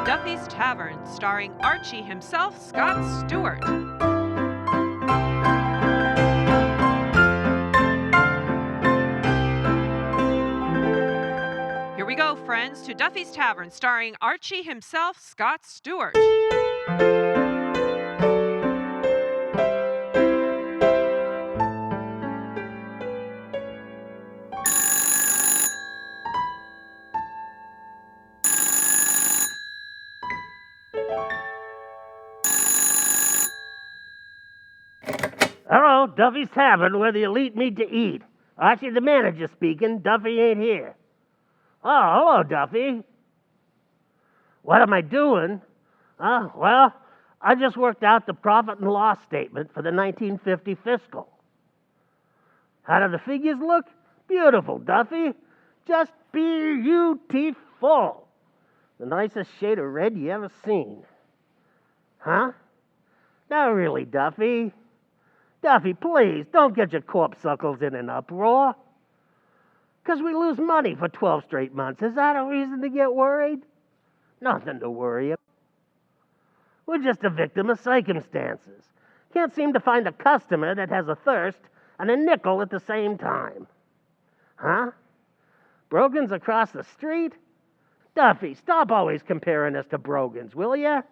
Duffy's Tavern, starring Archie himself, Scott Stewart. Here we go, friends, to Duffy's Tavern, starring Archie himself, Scott Stewart. Hello, Duffy's Tavern, where the elite meet to eat. Archie, the manager, speaking. Duffy ain't here. Oh, hello, Duffy. What am I doing? Well, I just worked out the profit and loss statement for the 1950 fiscal. How do the figures look? Beautiful, Duffy. Just beautiful. The nicest shade of red you ever seen. Huh? Not really, Duffy. Duffy, please, don't get your corpuscles in an uproar. 'Cause we lose money for 12 straight months. Is that a reason to get worried? Nothing to worry about. We're just a victim of circumstances. Can't seem to find a customer that has a thirst and a nickel at the same time. Huh? Brogan's across the street? Duffy, stop always comparing us to Brogan's, will ya?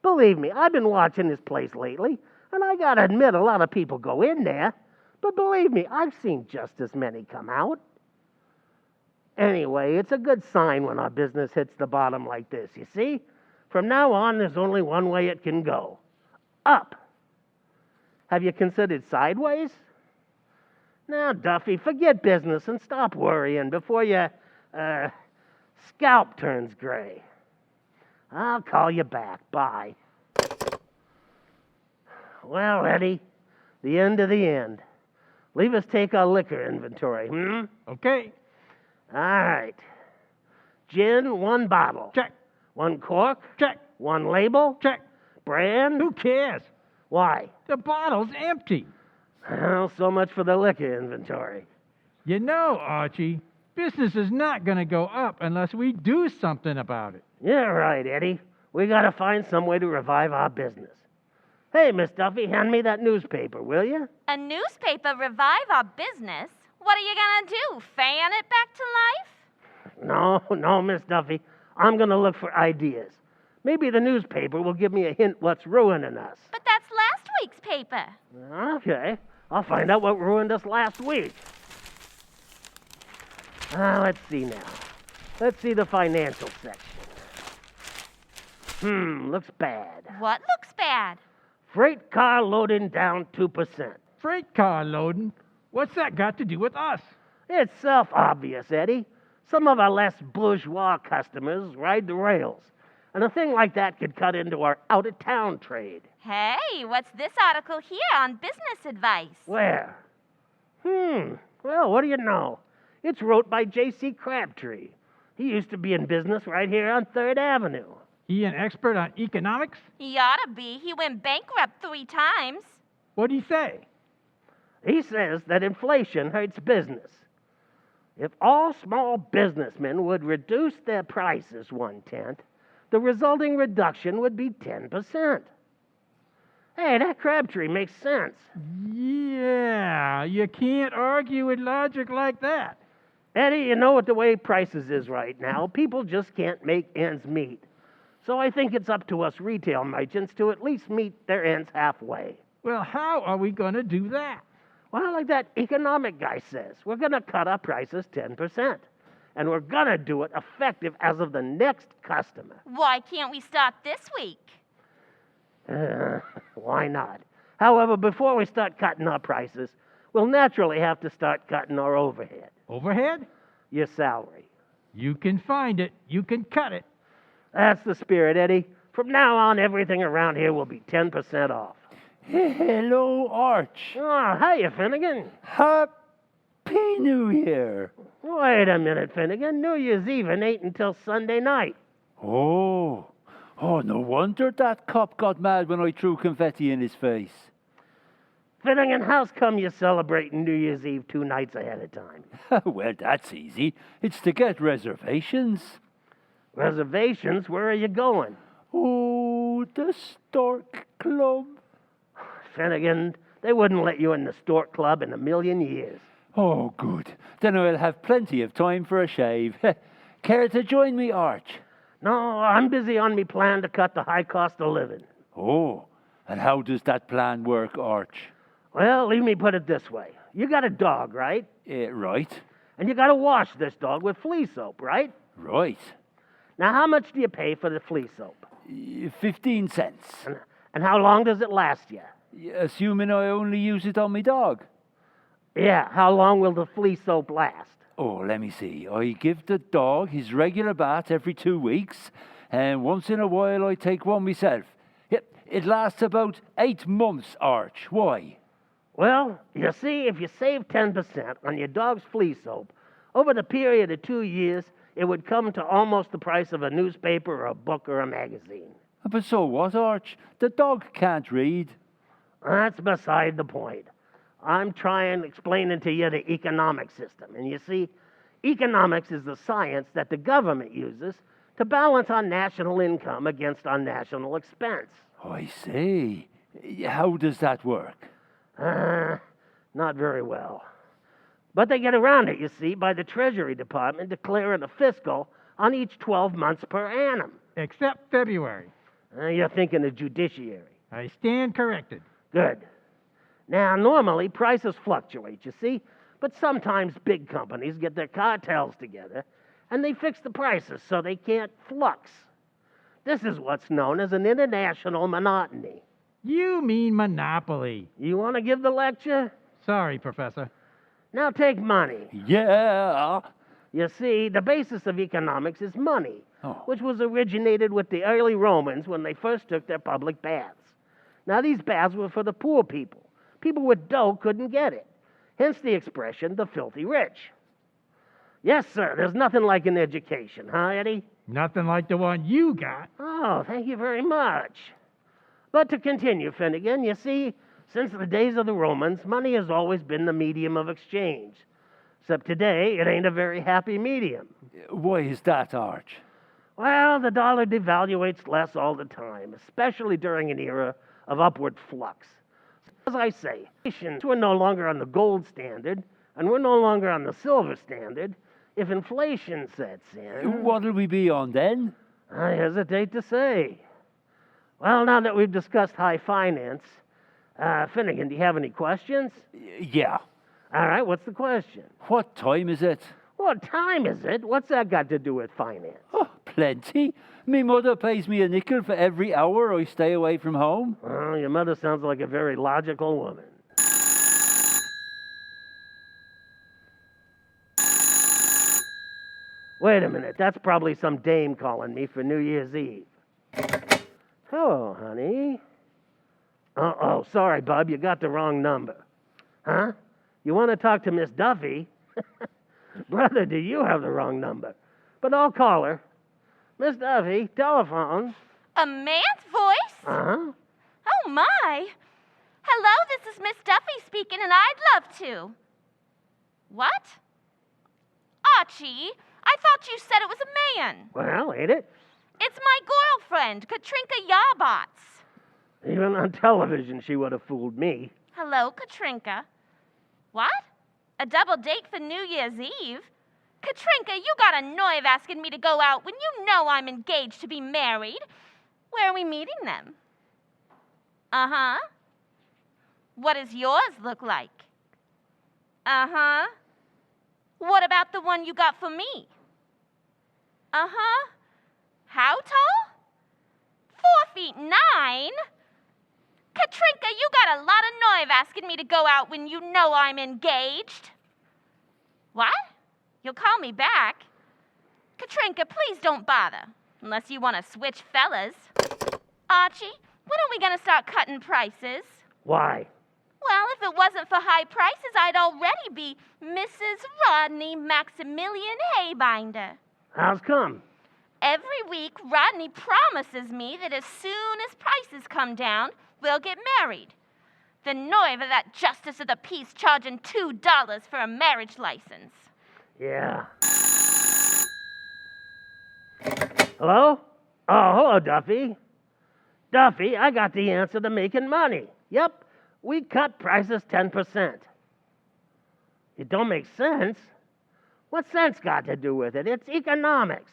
Believe me, I've been watching this place lately, and I gotta admit a lot of people go in there, but believe me, I've seen just as many come out. Anyway, it's a good sign when our business hits the bottom like this, you see? From now on, there's only one way it can go. Up. Have you considered sideways? Now, Duffy, forget business and stop worrying before your, scalp turns gray. I'll call you back. Bye. Well, Eddie, the end of the end. Leave us take our liquor inventory, Okay. All right. Gin, 1 bottle. Check. 1 cork. Check. 1 label. Check. Brand. Who cares? Why? The bottle's empty. Well, so much for the liquor inventory. You know, Archie, business is not going to go up unless we do something about it. Yeah, right, Eddie. We gotta find some way to revive our business. Hey, Miss Duffy, hand me that newspaper, will you? A newspaper revive our business? What are you gonna do, fan it back to life? No, Miss Duffy. I'm gonna look for ideas. Maybe the newspaper will give me a hint what's ruining us. But that's last week's paper. Okay, I'll find out what ruined us last week. Let's see now. Let's see the financial section. Looks bad. What looks bad? Freight car loading down 2%. Freight car loading? What's that got to do with us? It's self-obvious, Eddie. Some of our less bourgeois customers ride the rails, and a thing like that could cut into our out-of-town trade. Hey, what's this article here on business advice? Where? Well, what do you know? It's wrote by J.C. Crabtree. He used to be in business right here on 3rd Avenue. He an expert on economics? He oughta be. He went bankrupt 3 times. What'd he say? He says that inflation hurts business. If all small businessmen would reduce their prices 1/10, the resulting reduction would be 10%. Hey, that Crabtree makes sense. Yeah, you can't argue with logic like that. Eddie, you know what the way prices is right now. People just can't make ends meet. So I think it's up to us retail merchants to at least meet their ends halfway. Well, how are we going to do that? Well, like that economic guy says, we're going to cut our prices 10%. And we're going to do it effective as of the next customer. Why can't we start this week? Why not? However, before we start cutting our prices, we'll naturally have to start cutting our overhead. Overhead? Your salary. You can find it. You can cut it. That's the spirit, Eddie. From now on, everything around here will be 10% off. Hello, Arch. Oh, hiya, Finnegan. Happy New Year. Wait a minute, Finnegan. New Year's Eve ain't until Sunday night. Oh, no wonder that cop got mad when I threw confetti in his face. Finnegan, how's come you're celebrating New Year's Eve 2 nights ahead of time? Well, that's easy. It's to get reservations. Reservations? Where are you going? Oh, the Stork Club. Finnegan, they wouldn't let you in the Stork Club in a million years. Oh, good. Then I'll have plenty of time for a shave. Care to join me, Arch? No, I'm busy on me plan to cut the high cost of living. Oh, and how does that plan work, Arch? Well, leave me put it this way. You got a dog, right? Right. And you got to wash this dog with flea soap, right? Right. Now, how much do you pay for the flea soap? 15 cents. And how long does it last you? Assuming I only use it on my dog. Yeah, how long will the flea soap last? Oh, let me see. I give the dog his regular bath every 2 weeks, and once in a while I take one myself. It lasts about 8 months, Arch. Why? Well, you see, if you save 10% on your dog's flea soap, over the period of 2 years, it would come to almost the price of a newspaper or a book or a magazine. But so what, Arch? The dog can't read. That's beside the point. I'm trying explaining to you the economic system. And you see, economics is the science that the government uses to balance our national income against our national expense. I see. How does that work? Not very well. But they get around it, you see, by the Treasury Department declaring a fiscal on each 12 months per annum. Except February. You're thinking of judiciary. I stand corrected. Good. Now, normally prices fluctuate, you see, but sometimes big companies get their cartels together and they fix the prices so they can't flux. This is what's known as an international monotony. You mean monopoly. You want to give the lecture? Sorry, Professor. Now take money. Yeah. You see, the basis of economics is money, Oh. which was originated with the early Romans when they first took their public baths. Now, these baths were for the poor people. People with dough couldn't get it. Hence the expression, the filthy rich. Yes, sir, there's nothing like an education, huh, Eddie? Nothing like the one you got. Oh, thank you very much. But to continue, Finnegan, you see, since the days of the Romans, money has always been the medium of exchange. Except today, it ain't a very happy medium. Why is that, Arch? Well, the dollar devaluates less all the time, especially during an era of upward flux. As I say, we're no longer on the gold standard, and we're no longer on the silver standard. If inflation sets in... What'll we be on then? I hesitate to say. Well, now that we've discussed high finance, Finnegan, do you have any questions? Yeah. All right, what's the question? What time is it? What time is it? What's that got to do with finance? Oh, plenty. Me mother pays me a nickel for every hour I stay away from home. Well, your mother sounds like a very logical woman. Wait a minute, that's probably some dame calling me for New Year's Eve. Hello, honey. Oh, sorry, Bub, you got the wrong number. Huh? You want to talk to Miss Duffy? Brother, do you have the wrong number? But I'll call her. Miss Duffy, telephone. A man's voice? Uh-huh. Oh, my. Hello, this is Miss Duffy speaking, and I'd love to. What? Archie, I thought you said it was a man. Well, ain't it? It's my girlfriend, Katrinka Yarbots. Even on television, she would have fooled me. Hello, Katrinka. What? A double date for New Year's Eve? Katrinka, you got a nerve asking me to go out when you know I'm engaged to be married. Where are we meeting them? Uh-huh. What does yours look like? Uh-huh. What about the one you got for me? Uh-huh. How tall? 4'9". Katrinka, you got a lot of nerve asking me to go out when you know I'm engaged. What? You'll call me back? Katrinka, please don't bother. Unless you want to switch fellas. Archie, when are we going to start cutting prices? Why? Well, if it wasn't for high prices, I'd already be Mrs. Rodney Maximilian Haybinder. How's come? Every week, Rodney promises me that as soon as prices come down, we'll get married. The nerve of that justice of the peace charging $2 for a marriage license. Yeah. Hello? Oh, hello, Duffy. Duffy, I got the answer to making money. Yep, we cut prices 10%. It don't make sense. What's sense got to do with it? It's economics.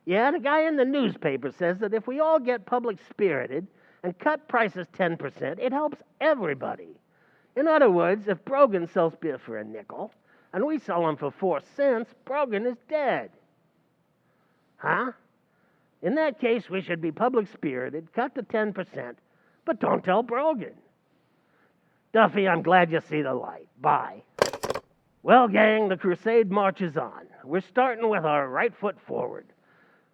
Yeah, the guy in the newspaper says that if we all get public-spirited and cut prices 10%, it helps everybody. In other words, if Brogan sells beer for a nickel and we sell them for 4 cents, Brogan is dead. Huh? In that case, we should be public-spirited, cut to 10%, but don't tell Brogan. Duffy, I'm glad you see the light. Bye. Well, gang, the crusade marches on. We're starting with our right foot forward.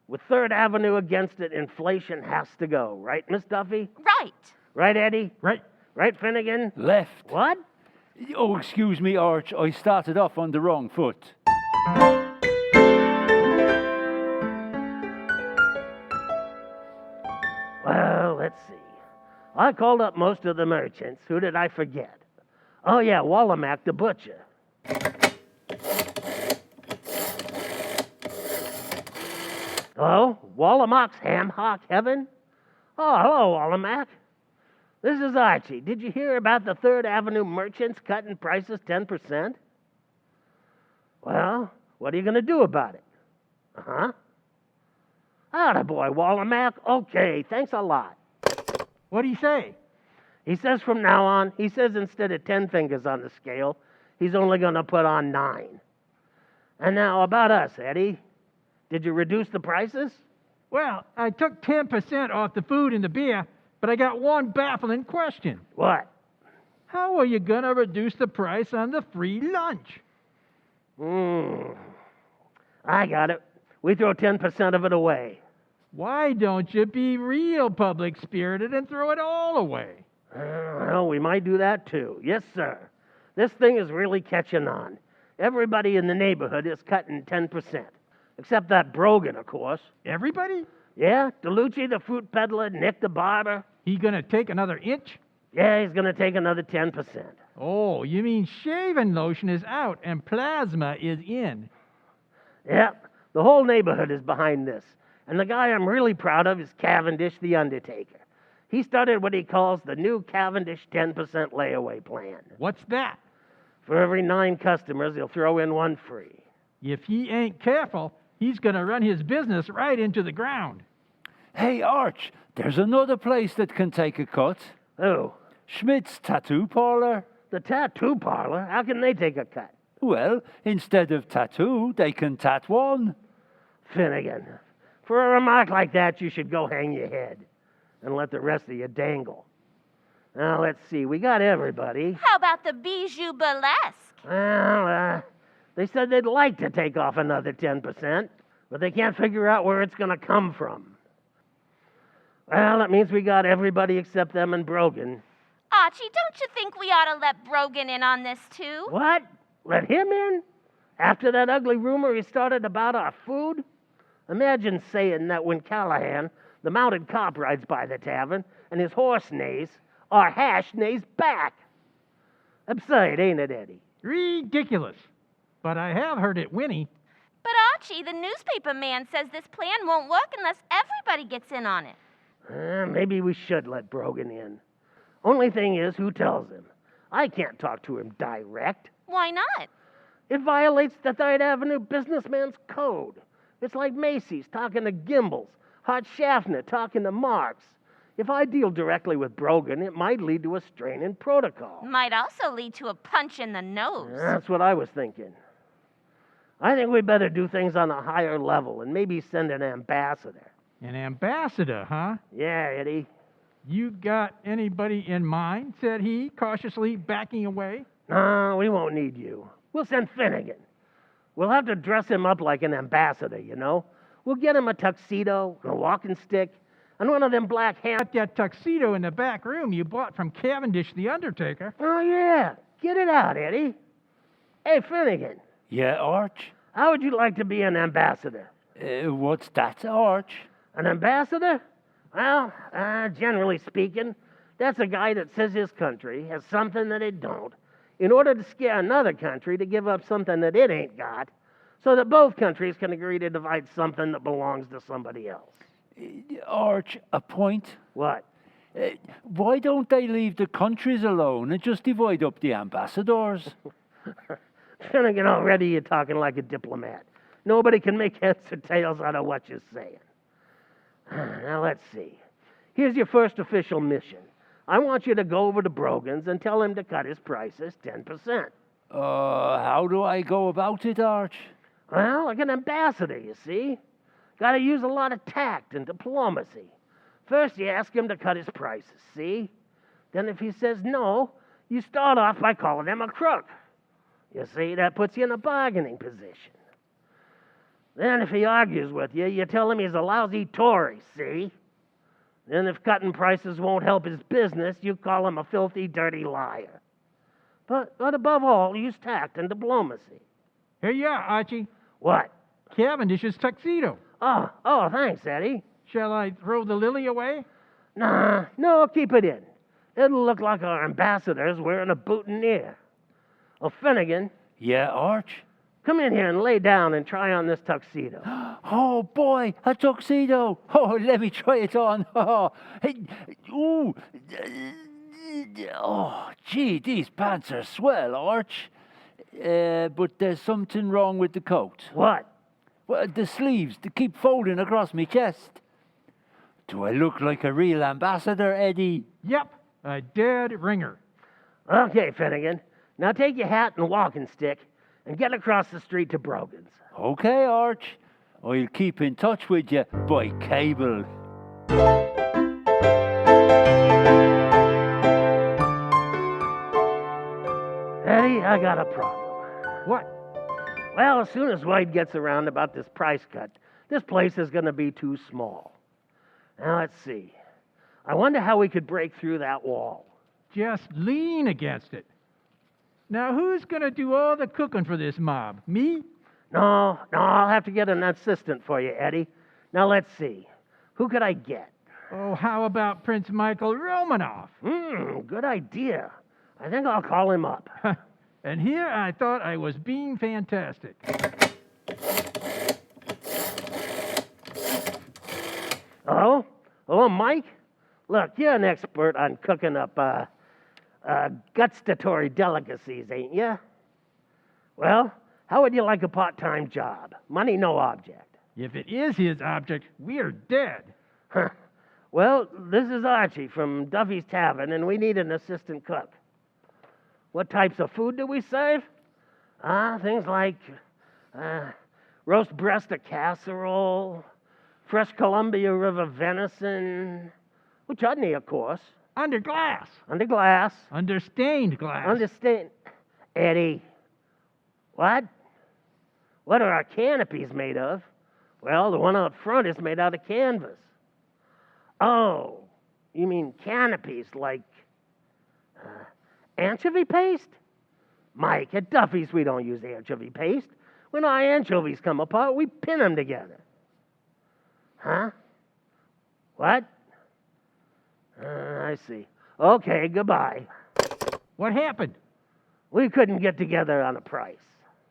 With 3rd Avenue against it, inflation has to go. Right, Miss Duffy? Right. Right, Eddie? Right. Right, Finnegan? Left. What? Oh, excuse me, Arch. I started off on the wrong foot. Well, let's see. I called up most of the merchants. Who did I forget? Oh, yeah, Wallamack the butcher. Hello? Wallamack's ham hock heaven? Oh, hello, Wallamack. This is Archie. Did you hear about the 3rd Avenue merchants cutting prices 10%? Well, what are you going to do about it? Uh-huh. Attaboy, Wallamack. Okay, thanks a lot. What'd he say? He says from now on, he says instead of 10 fingers on the scale, he's only going to put on 9. And now about us, Eddie. Did you reduce the prices? Well, I took 10% off the food and the beer, but I got one baffling question. What? How are you going to reduce the price on the free lunch? I got it. We throw 10% of it away. Why don't you be real public-spirited and throw it all away? Well, we might do that too. Yes, sir. This thing is really catching on. Everybody in the neighborhood is cutting 10%. Except that Brogan, of course. Everybody? Yeah, DeLucci the fruit peddler, Nick the barber. He going to take another inch? Yeah, he's going to take another 10%. Oh, you mean shaving lotion is out and plasma is in. Yep, the whole neighborhood is behind this. And the guy I'm really proud of is Cavendish the Undertaker. He started what he calls the new Cavendish 10% layaway plan. What's that? For every 9 customers, he'll throw in 1 free. If he ain't careful, he's going to run his business right into the ground. Hey, Arch, there's another place that can take a cut. Oh, Schmidt's Tattoo Parlor. the tattoo parlor? How can they take a cut? Well, instead of tattoo, they can tat one. Finnegan, for a remark like that, you should go hang your head and let the rest of you dangle. Now, let's see. We got everybody. How about the Bijou Burlesque? Well, they said they'd like to take off another 10%, but they can't figure out where it's going to come from. Well, that means we got everybody except them and Brogan. Archie, don't you think we ought to let Brogan in on this too? What? Let him in? After that ugly rumor he started about our food? Imagine saying that when Callahan, the mounted cop, rides by the tavern and his horse neighs, our hash neighs back. Absurd, ain't it, Eddie? Ridiculous. But I have heard it whinny. But Archie, the newspaper man says this plan won't work unless everybody gets in on it. Maybe we should let Brogan in. Only thing is, who tells him? I can't talk to him direct. Why not? It violates the 3rd Avenue businessman's code. It's like Macy's talking to Gimbels, Hart Schaffner talking to Marx. If I deal directly with Brogan, it might lead to a strain in protocol. Might also lead to a punch in the nose. That's what I was thinking. I think we better do things on a higher level and maybe send an ambassador. An ambassador, huh? Yeah, Eddie. You got anybody in mind? Said he, cautiously backing away. No, we won't need you. We'll send Finnegan. We'll have to dress him up like an ambassador, you know. We'll get him a tuxedo, and a walking stick, and one of them black Got that tuxedo in the back room you bought from Cavendish the Undertaker. Oh, yeah. Get it out, Eddie. Hey, Finnegan, Yeah, Arch? how would you like to be an ambassador? What's that, Arch? An ambassador? Well, generally speaking, that's a guy that says his country has something that it don't, in order to scare another country to give up something that it ain't got, so that both countries can agree to divide something that belongs to somebody else. Arch, a point. What? Why don't they leave the countries alone and just divide up the ambassadors? Finnegan, already you're talking like a diplomat. Nobody can make heads or tails out of what you're saying. Now, let's see. Here's your first official mission. I want you to go over to Brogan's and tell him to cut his prices 10%. How do I go about it, Arch? Well, like an ambassador, you see. Got to use a lot of tact and diplomacy. First, you ask him to cut his prices, see? Then if he says no, you start off by calling him a crook. You see, that puts you in a bargaining position. Then if he argues with you, you tell him he's a lousy Tory, see? Then if cutting prices won't help his business, you call him a filthy, dirty liar. But above all, use tact and diplomacy. Here you are, Archie. What? Cavendish's tuxedo. Oh, thanks, Eddie. Shall I throw the lily away? Nah, no, keep it in. It'll look like our ambassador's wearing a boutonniere. Oh, Finnegan. Yeah, Arch? Come in here and lay down and try on this tuxedo. Oh, boy, a tuxedo. Oh, let me try it on. Oh, hey, ooh. Oh, gee, these pants are swell, Arch. But there's something wrong with the coat. What? Well, the sleeves, they keep folding across my chest. Do I look like a real ambassador, Eddie? Yep, a dead ringer. Okay, Finnegan. Now take your hat and walking stick and get across the street to Brogan's. Okay, Arch. I'll keep in touch with you by cable. Eddie, I got a problem. What? Well, as soon as White gets around about this price cut, this place is going to be too small. Now, let's see. I wonder how we could break through that wall. Just lean against it. Now, who's going to do all the cooking for this mob? Me? No, I'll have to get an assistant for you, Eddie. Now, let's see. Who could I get? Oh, how about Prince Michael Romanoff? Good idea. I think I'll call him up. And here I thought I was being fantastic. Hello? Hello, Mike? Look, you're an expert on cooking up gustatory delicacies, ain't you? Well, how would you like a part-time job? Money no object. If it is his object, we're dead. Well, this is Archie from Duffy's Tavern, and we need an assistant cook. What types of food do we serve? Things like roast breast or casserole, fresh Columbia River venison, chutney, of course. Under glass. Under glass. Under stained glass. Understand, Eddie. What? What are our canopies made of? Well, the one out front is made out of canvas. Oh, you mean canopies like anchovy paste? Mike, at Duffy's we don't use anchovy paste. When our anchovies come apart, we pin them together. Huh? What? I see. Okay, goodbye. What happened? We couldn't get together on a price.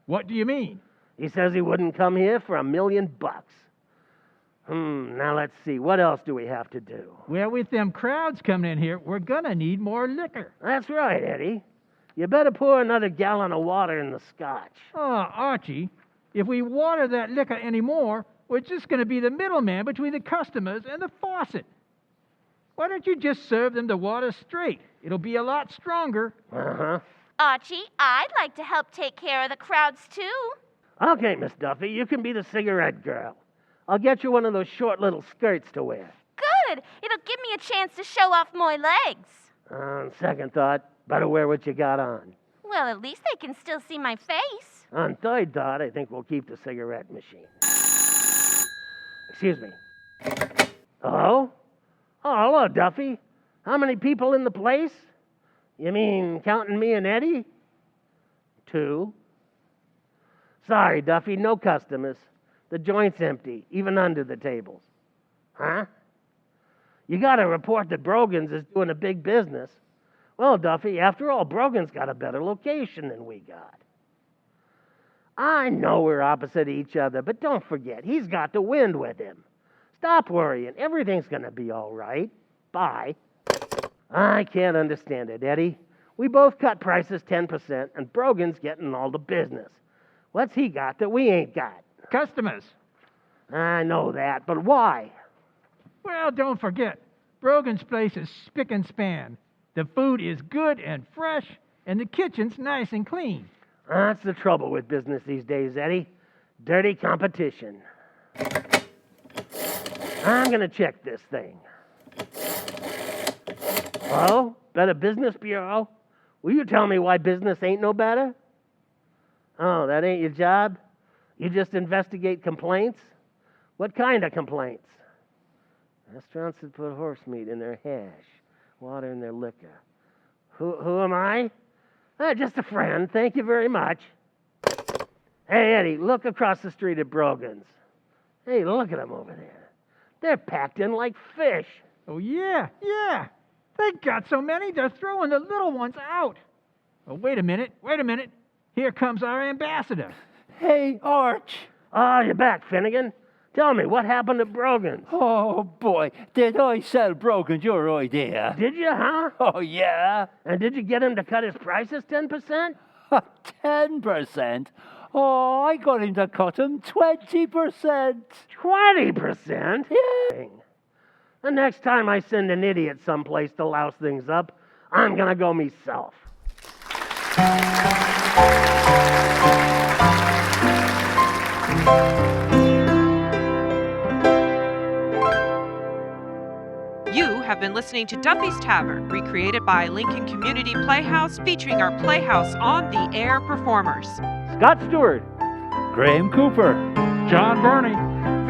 What do you mean? He says he wouldn't come here for $1 million. Now let's see. What else do we have to do? Well, with them crowds coming in here, we're gonna need more liquor. That's right, Eddie. You better pour another gallon of water in the scotch. Oh, Archie, if we water that liquor anymore, we're just gonna be the middleman between the customers and the faucet. Why don't you just serve them the water straight? It'll be a lot stronger. Uh-huh. Archie, I'd like to help take care of the crowds, too. Okay, Miss Duffy, you can be the cigarette girl. I'll get you one of those short little skirts to wear. Good. It'll give me a chance to show off my legs. On second thought, better wear what you got on. Well, at least they can still see my face. On third thought, I think we'll keep the cigarette machine. Excuse me. Hello? Oh, hello, Duffy. How many people in the place? You mean counting me and Eddie? 2. Sorry, Duffy, no customers. The joint's empty, even under the tables. Huh? You gotta report that Brogan's is doing a big business. Well, Duffy, after all, Brogan's got a better location than we got. I know we're opposite each other, but don't forget, he's got the wind with him. Stop worrying. Everything's going to be all right. Bye. I can't understand it, Eddie. We both cut prices 10%, and Brogan's getting all the business. What's he got that we ain't got? Customers. I know that, but why? Well, don't forget, Brogan's place is spick and span. The food is good and fresh, and the kitchen's nice and clean. That's the trouble with business these days, Eddie. Dirty competition. I'm going to check this thing. Hello? Better Business Bureau? Will you tell me why business ain't no better? Oh, that ain't your job? You just investigate complaints? What kind of complaints? Restaurants that put horse meat in their hash, water in their liquor. Who am I? Just a friend. Thank you very much. Hey, Eddie, look across the street at Brogan's. Hey, look at them over there. They're packed in like fish. Oh, yeah. They got so many, they're throwing the little ones out. Oh, wait a minute. Here comes our ambassador. Hey, Arch. Oh, you're back, Finnegan. Tell me, what happened at Brogan's? Oh, boy. Did I sell Brogan's your idea? Did you, huh? Oh, yeah. And did you get him to cut his prices 10%? 10%? Oh, I got him to cut him 20%. 20%? Yeah. The next time I send an idiot someplace to louse things up, I'm gonna go myself. You have been listening to Duffy's Tavern, recreated by Lincoln Community Playhouse, featuring our Playhouse on the Air performers. Scott Stewart. Graeme Cooper. John Burney.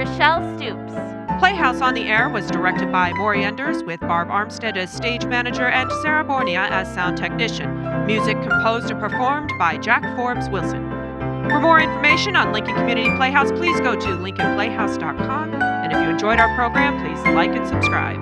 Rachele Stoops. Playhouse on the Air was directed by Morrie Enders, with Barb Armstead as stage manager and Sara Bournia as sound technician. Music composed and performed by Jack Forbes Wilson. For more information on Lincoln Community Playhouse, please go to lincolnplayhouse.com. And if you enjoyed our program, please like and subscribe.